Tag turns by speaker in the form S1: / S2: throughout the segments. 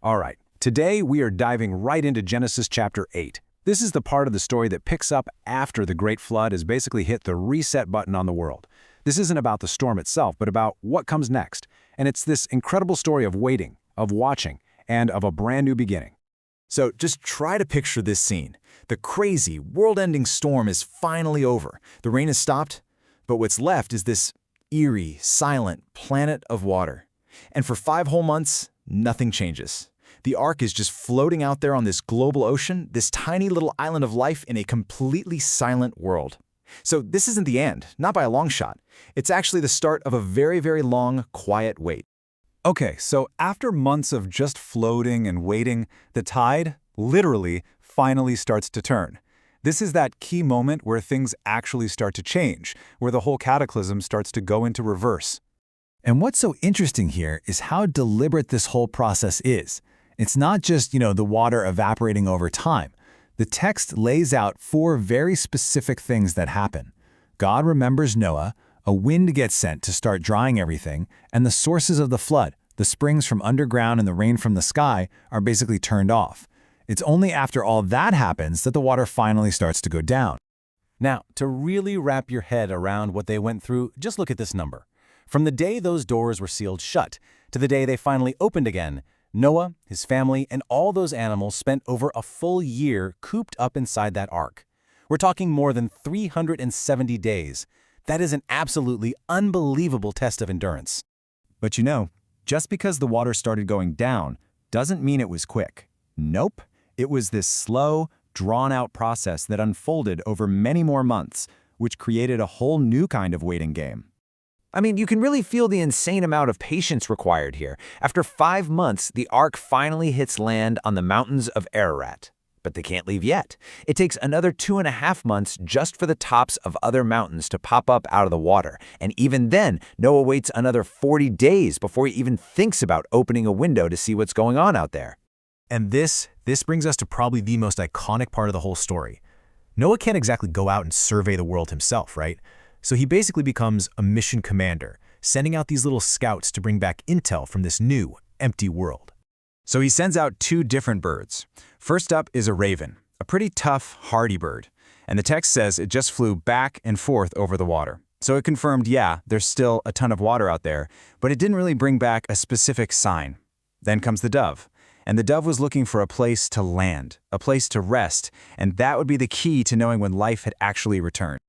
S1: All right, today we are diving right into Genesis chapter 8. This is the part of the story that picks up after the Great Flood has basically hit the reset button on the world. This isn't about the storm itself, but about what comes next. And it's this incredible story of waiting, of watching, and of a brand new beginning.
S2: So just try to picture this scene. The crazy, world-ending storm is finally over. The rain has stopped, but what's left is this eerie, silent planet of water. And for 5 whole months, nothing changes. The Ark is just floating out there on this global ocean, this tiny little island of life in a completely silent world. So this isn't the end, not by a long shot. It's actually the start of a very, very long, quiet wait.
S3: Okay, so after months of just floating and waiting, the tide, literally, finally starts to turn. This is that key moment where things actually start to change, where the whole cataclysm starts to go into reverse.
S4: And what's so interesting here is how deliberate this whole process is. It's not just, the water evaporating over time. The text lays out 4 very specific things that happen. God remembers Noah, a wind gets sent to start drying everything, and the sources of the flood, the springs from underground and the rain from the sky, are basically turned off. It's only after all that happens that the water finally starts to go down.
S1: Now, to really wrap your head around what they went through, just look at this number. From the day those doors were sealed shut to the day they finally opened again, Noah, his family, and all those animals spent over a full year cooped up inside that ark. We're talking more than 370 days. That is an absolutely unbelievable test of endurance.
S2: But just because the water started going down doesn't mean it was quick. Nope, it was this slow, drawn-out process that unfolded over many more months, which created a whole new kind of waiting game.
S5: I mean, you can really feel the insane amount of patience required here. After 5 months, the Ark finally hits land on the mountains of Ararat. But they can't leave yet. It takes another 2.5 months just for the tops of other mountains to pop up out of the water. And even then, Noah waits another 40 days before he even thinks about opening a window to see what's going on out there.
S6: And this brings us to probably the most iconic part of the whole story. Noah can't exactly go out and survey the world himself, right? So he basically becomes a mission commander, sending out these little scouts to bring back intel from this new, empty world.
S2: So he sends out 2 different birds. First up is a raven, a pretty tough, hardy bird. And the text says it just flew back and forth over the water. So it confirmed, yeah, there's still a ton of water out there, but it didn't really bring back a specific sign. Then comes the dove. And the dove was looking for a place to land, a place to rest, and that would be the key to knowing when life had actually returned.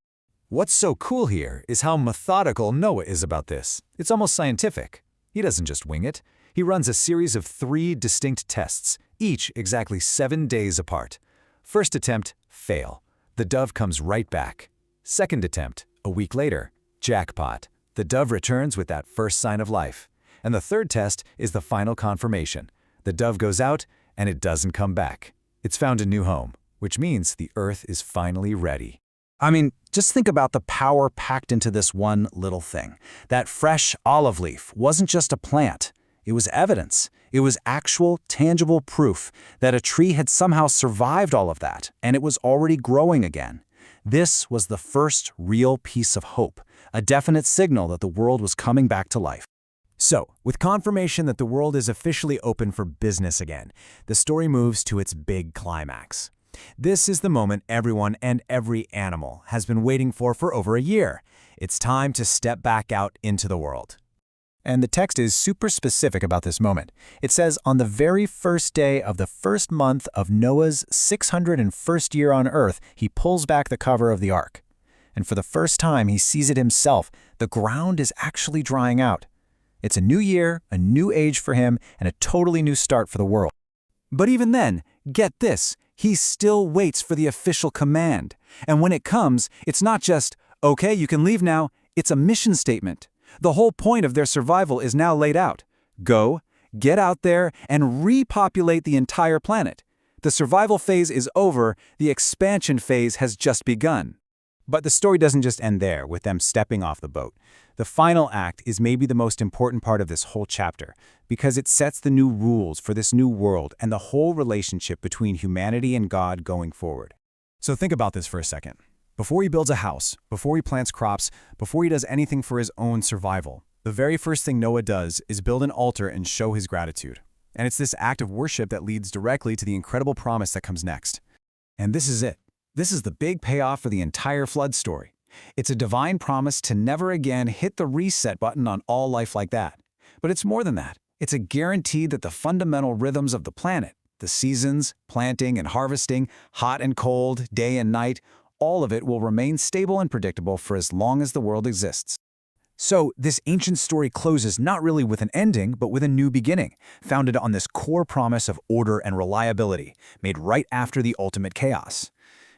S3: What's so cool here is how methodical Noah is about this. It's almost scientific. He doesn't just wing it. He runs a series of 3 distinct tests, each exactly 7 days apart. First attempt, fail. The dove comes right back. Second attempt, a week later, jackpot. The dove returns with that first sign of life. And the third test is the final confirmation. The dove goes out, and it doesn't come back. It's found a new home, which means the earth is finally ready.
S4: I mean, just think about the power packed into this one little thing. That fresh olive leaf wasn't just a plant. It was evidence. It was actual, tangible proof that a tree had somehow survived all of that, and it was already growing again. This was the first real piece of hope, a definite signal that the world was coming back to life.
S6: So, with confirmation that the world is officially open for business again, the story moves to its big climax. This is the moment everyone and every animal has been waiting for over a year. It's time to step back out into the world. And the text is super specific about this moment. It says, on the very first day of the first month of Noah's 601st year on earth, he pulls back the cover of the ark. And for the first time, he sees it himself. The ground is actually drying out. It's a new year, a new age for him, and a totally new start for the world.
S3: But even then, get this, he still waits for the official command. And when it comes, it's not just, okay, you can leave now, it's a mission statement. The whole point of their survival is now laid out. Go, get out there, and repopulate the entire planet. The survival phase is over, the expansion phase has just begun.
S1: But the story doesn't just end there, with them stepping off the boat. The final act is maybe the most important part of this whole chapter, because it sets the new rules for this new world and the whole relationship between humanity and God going forward.
S6: So think about this for a second. Before he builds a house, before he plants crops, before he does anything for his own survival, the very first thing Noah does is build an altar and show his gratitude.
S4: And it's this act of worship that leads directly to the incredible promise that comes next. And this is it. This is the big payoff for the entire flood story. It's a divine promise to never again hit the reset button on all life like that. But it's more than that. It's a guarantee that the fundamental rhythms of the planet, the seasons, planting and harvesting, hot and cold, day and night, all of it will remain stable and predictable for as long as the world exists.
S6: So, this ancient story closes not really with an ending, but with a new beginning, founded on this core promise of order and reliability, made right after the ultimate chaos.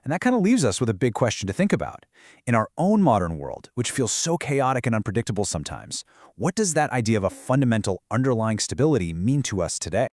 S6: And that kind of leaves us with a big question to think about. In our own modern world, which feels so chaotic and unpredictable sometimes, what does that idea of a fundamental underlying stability mean to us today?